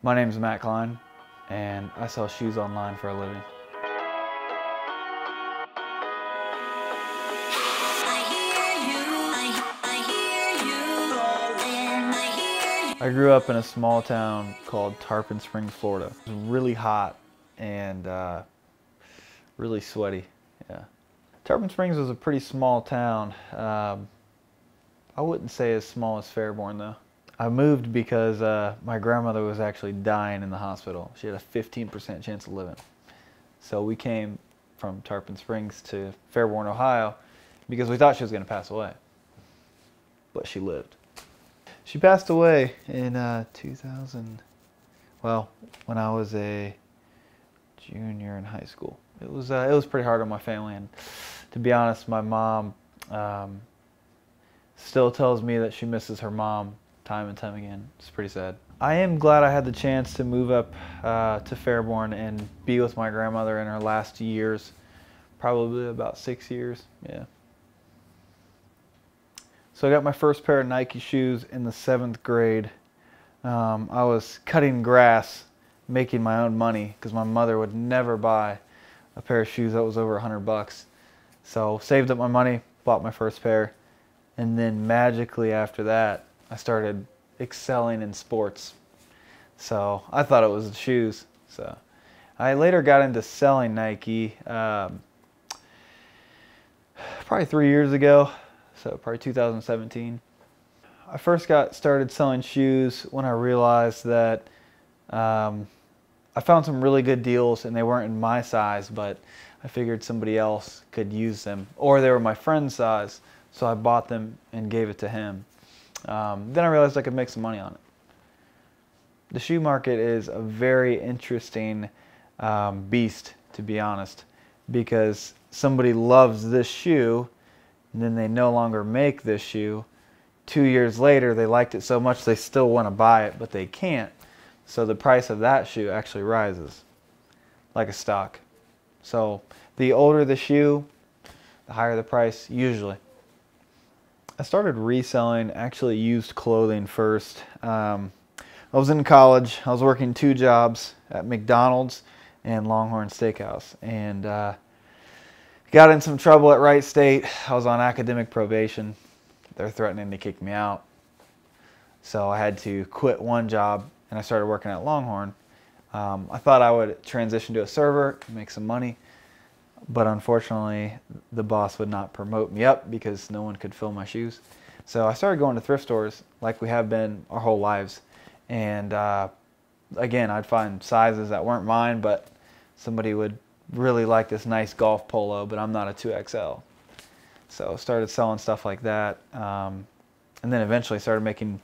My name is Matt Cline, and I sell shoes online for a living. I grew up in a small town called Tarpon Springs, Florida. It was really hot and really sweaty. Yeah, Tarpon Springs was a pretty small town. I wouldn't say as small as Fairborn though. I moved because my grandmother was actually dying in the hospital. She had a 15% chance of living. So we came from Tarpon Springs to Fairborn, Ohio, because we thought she was going to pass away. But she lived. She passed away in 2000, well, when I was a junior in high school. It was pretty hard on my family, and to be honest, my mom still tells me that she misses her mom time and time again. It's pretty sad. I am glad I had the chance to move up to Fairborn and be with my grandmother in her last years, probably about 6 years, yeah. So I got my first pair of Nike shoes in the 7th grade. I was cutting grass, making my own money, because my mother would never buy a pair of shoes that was over $100. So saved up my money, bought my first pair, and then magically after that, I started excelling in sports. So I thought it was the shoes. So I later got into selling Nike probably 3 years ago, so probably 2017. I first got started selling shoes when I realized that I found some really good deals, and they weren't in my size, but I figured somebody else could use them, or they were my friend's size, so I bought them and gave it to him. Then I realized I could make some money on it. The shoe market is a very interesting beast, to be honest, because somebody loves this shoe and then they no longer make this shoe. 2 years later, they liked it so much they still want to buy it, but they can't. So the price of that shoe actually rises like a stock. So the older the shoe, the higher the price usually. I started reselling actually used clothing first. I was in college. I was working 2 jobs at McDonald's and Longhorn Steakhouse, and got in some trouble at Wright State. I was on academic probation. They're threatening to kick me out. So I had to quit one job, and I started working at Longhorn. I thought I would transition to a server, make some money, but unfortunately the boss would not promote me up because no one could fill my shoes. So I started going to thrift stores like we have been our whole lives, and again, I'd find sizes that weren't mine, but somebody would really like this nice golf polo, but I'm not a 2XL. So I started selling stuff like that, and then eventually started making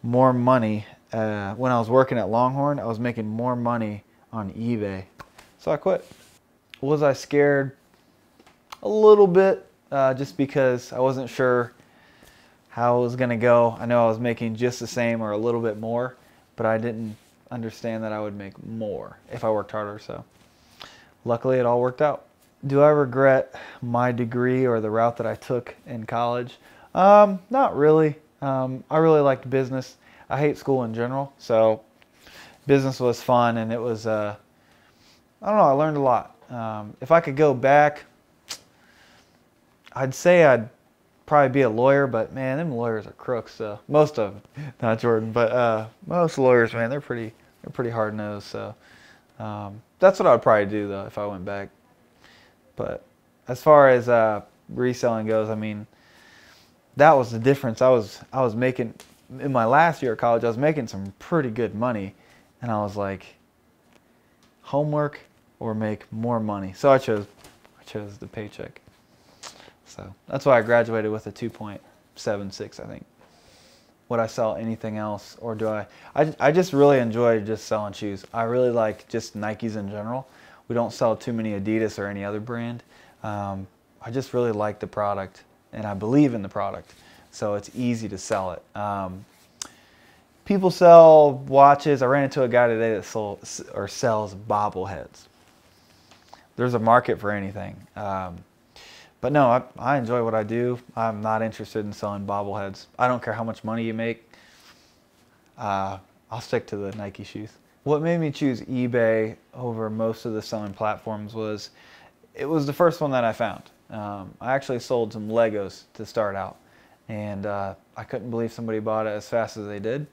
more money. When I was working at Longhorn, I was making more money on eBay, so I quit. Was I scared? A little bit, just because I wasn't sure how it was going to go. I know I was making just the same or a little bit more, but I didn't understand that I would make more if I worked harder. So luckily it all worked out. Do I regret my degree or the route that I took in college? Not really. I really liked business. I hate school in general, so business was fun, and it was, I don't know, I learned a lot. If I could go back, I'd say I'd probably be a lawyer, but man, them lawyers are crooks. So most of them, not Jordan, but most lawyers, man, they're pretty hard-nosed. So that's what I'd probably do though if I went back. But as far as reselling goes, I mean, that was the difference. I was making, in my last year of college, I was making some pretty good money, and I was like, homework or make more money. So I chose the paycheck. So that's why I graduated with a 2.76, I think. Would I sell anything else, or do I just really enjoy just selling shoes. I really like just Nikes in general. We don't sell too many Adidas or any other brand. I just really like the product, and I believe in the product, so it's easy to sell it. People sell watches. I ran into a guy today that sells bobbleheads. There's a market for anything. But no, I enjoy what I do. I'm not interested in selling bobbleheads. I don't care how much money you make. I'll stick to the Nike shoes. What made me choose eBay over most of the selling platforms was it was the first one that I found. I actually sold some Legos to start out, and I couldn't believe somebody bought it as fast as they did.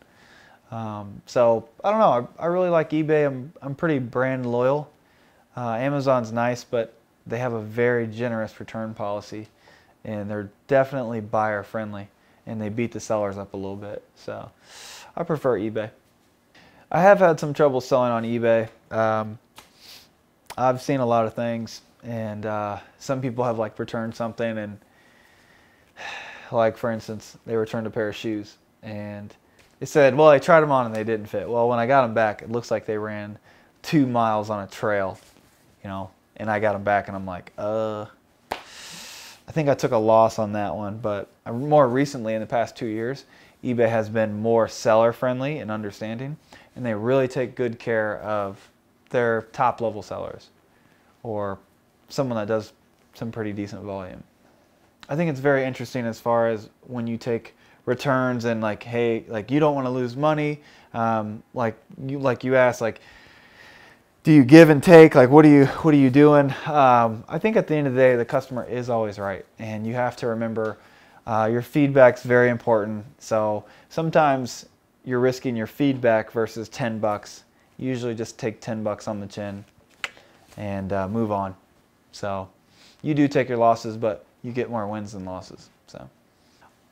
So I don't know. I really like eBay. I'm pretty brand loyal. Amazon's nice, but they have a very generous return policy, and they're definitely buyer friendly, and they beat the sellers up a little bit. So I prefer eBay. I have had some trouble selling on eBay. I've seen a lot of things, and some people have like returned something, and like for instance, they returned a pair of shoes, and they said, well, I tried them on and they didn't fit. Well, when I got them back, it looks like they ran 2 miles on a trail, you know, and I got them back, and I'm like, I think I took a loss on that one. But more recently, in the past 2 years, eBay has been more seller friendly and understanding, and they really take good care of their top level sellers or someone that does some pretty decent volume. I think it's very interesting as far as when you take returns and like, hey, like you don't want to lose money. Like you asked, like, do you give and take? Like, what are you doing? I think at the end of the day, the customer is always right, and you have to remember your feedback's very important. So sometimes you're risking your feedback versus $10. Usually just take $10 on the chin and move on. So you do take your losses, but you get more wins than losses.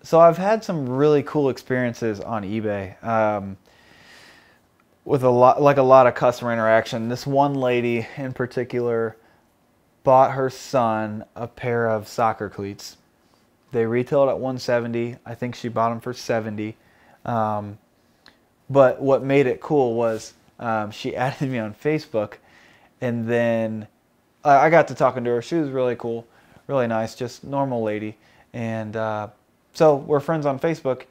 So I've had some really cool experiences on eBay with a lot of customer interaction. This one lady in particular bought her son a pair of soccer cleats. They retailed at $170. I think she bought them for $70. But what made it cool was she added me on Facebook, and then I got to talking to her. She was really cool, really nice, just normal lady. And so we're friends on Facebook,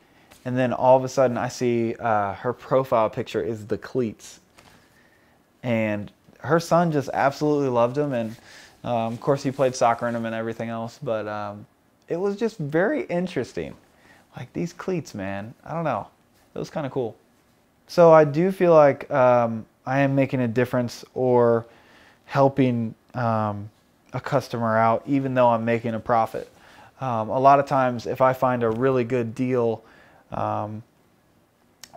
and then all of a sudden I see her profile picture is the cleats. And her son just absolutely loved them, and of course he played soccer in them and everything else, but it was just very interesting. Like, these cleats, man, I don't know. It was kind of cool. So I do feel like I am making a difference or helping a customer out, even though I'm making a profit. A lot of times if I find a really good deal,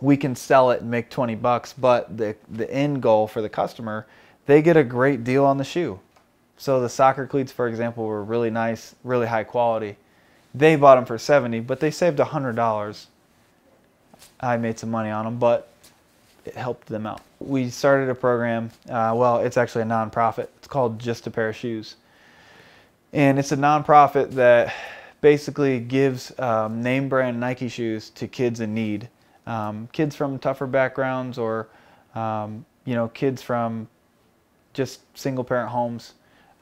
we can sell it and make 20 bucks, but the end goal for the customer, they get a great deal on the shoe. So the soccer cleats, for example, were really nice, really high quality. They bought them for $70, but they saved $100. I made some money on them, but it helped them out. We started a program, well, it's actually a nonprofit. It's called Just a Pair of Shoes. And it's a nonprofit that basically gives name brand Nike shoes to kids in need. Kids from tougher backgrounds, or you know, kids from just single parent homes.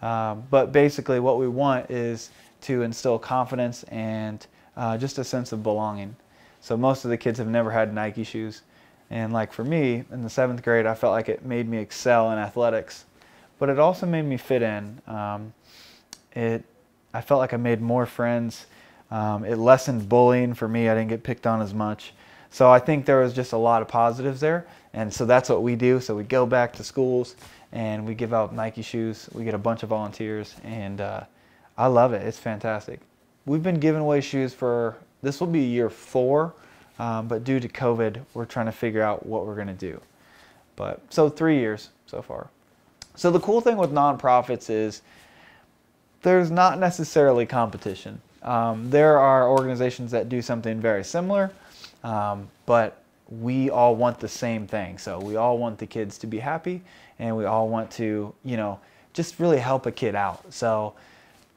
But basically what we want is to instill confidence and just a sense of belonging. So most of the kids have never had Nike shoes. And like for me, in the 7th grade, I felt like it made me excel in athletics, but it also made me fit in. I felt like I made more friends. It lessened bullying for me. I didn't get picked on as much. So I think there was just a lot of positives there. And so that's what we do. So we go back to schools and we give out Nike shoes. We get a bunch of volunteers, and I love it. It's fantastic. We've been giving away shoes for, this will be year 4, but due to COVID, we're trying to figure out what we're going to do. But so 3 years so far. So the cool thing with nonprofits is there's not necessarily competition. There are organizations that do something very similar, but we all want the same thing. So we all want the kids to be happy, and we all want to, you know, just really help a kid out. So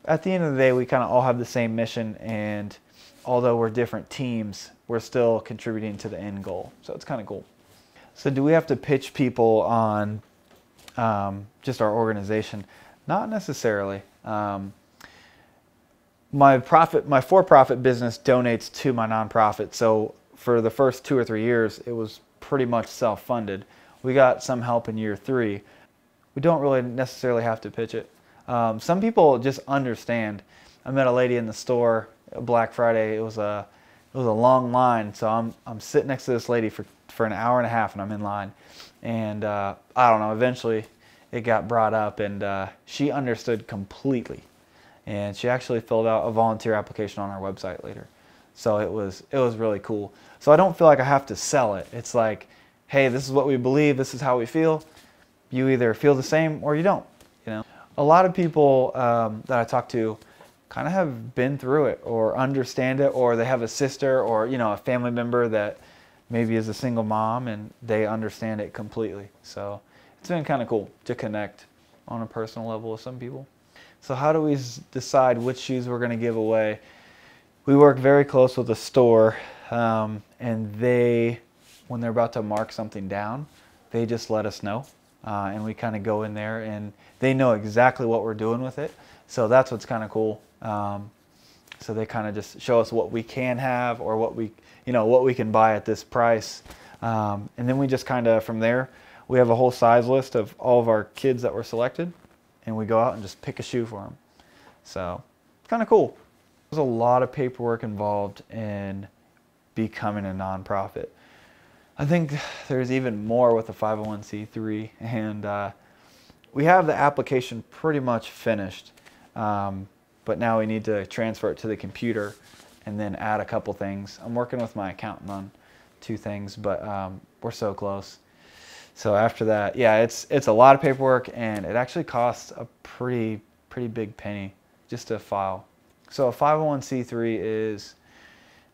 at the end of the day, we kind of all have the same mission, and although we're different teams, we're still contributing to the end goal. So it's kind of cool. So do we have to pitch people on just our organization? Not necessarily. My for-profit business donates to my nonprofit. So for the first 2 or 3 years, it was pretty much self-funded. We got some help in year 3. We don't really necessarily have to pitch it. Some people just understand. I met a lady in the store Black Friday. It was a long line. So I'm sitting next to this lady for an hour and a half, and I'm in line. And I don't know, eventually it got brought up, and she understood completely. And she actually filled out a volunteer application on our website later. So it was really cool. So I don't feel like I have to sell it. It's like, hey, this is what we believe, this is how we feel. You either feel the same or you don't. You know, a lot of people that I talk to kind of have been through it or understand it, or they have a sister or, you know, a family member that maybe is a single mom and they understand it completely. So it's been kind of cool to connect on a personal level with some people. So how do we decide which shoes we're going to give away? We work very close with the store, and they, when they're about to mark something down, they just let us know. And we kind of go in there and they know exactly what we're doing with it. So that's what's kind of cool. So they kind of just show us what we can have, or what we, you know, what we can buy at this price. And then we just kind of, from there, we have a whole size list of all of our kids that were selected, and we go out and just pick a shoe for them. So it's kind of cool. There's a lot of paperwork involved in becoming a nonprofit. I think there's even more with the 501c3, and we have the application pretty much finished, but now we need to transfer it to the computer and then add a couple things. I'm working with my accountant on 2 things, but we're so close. So after that, yeah, it's a lot of paperwork, and it actually costs a pretty big penny just to file. So a 501c3 is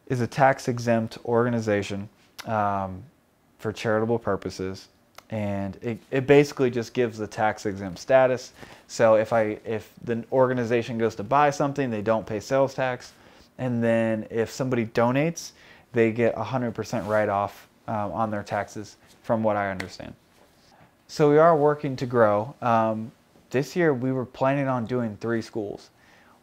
a tax-exempt organization for charitable purposes, and it basically just gives the tax-exempt status. So if the organization goes to buy something, they don't pay sales tax, and then if somebody donates, they get 100% write-off on their taxes, from what I understand. So we are working to grow. This year we were planning on doing 3 schools.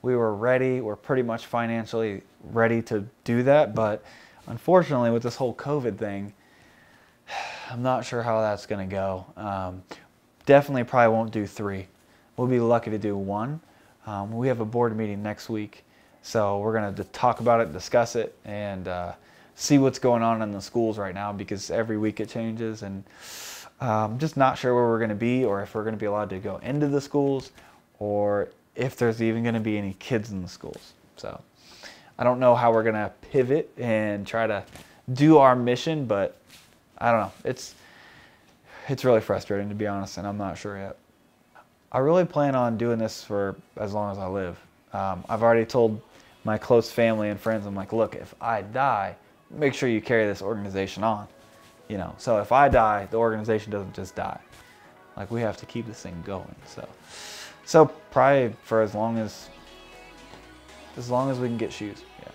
We were ready, we're pretty much financially ready to do that, but unfortunately with this whole COVID thing, I'm not sure how that's going to go. Definitely probably won't do 3. We'll be lucky to do 1. We have a board meeting next week, so we're going to talk about it, discuss it, and see what's going on in the schools right now, because every week it changes, and I'm just not sure where we're going to be, or if we're going to be allowed to go into the schools, or if there's even going to be any kids in the schools. So I don't know how we're going to pivot and try to do our mission, but I don't know. It's really frustrating, to be honest, and I'm not sure yet. I really plan on doing this for as long as I live. I've already told my close family and friends, I'm like, look, if I die, make sure you carry this organization on. You know, so if I die, the organization doesn't just die. Like, we have to keep this thing going. So probably for as long as we can get shoes. Yeah.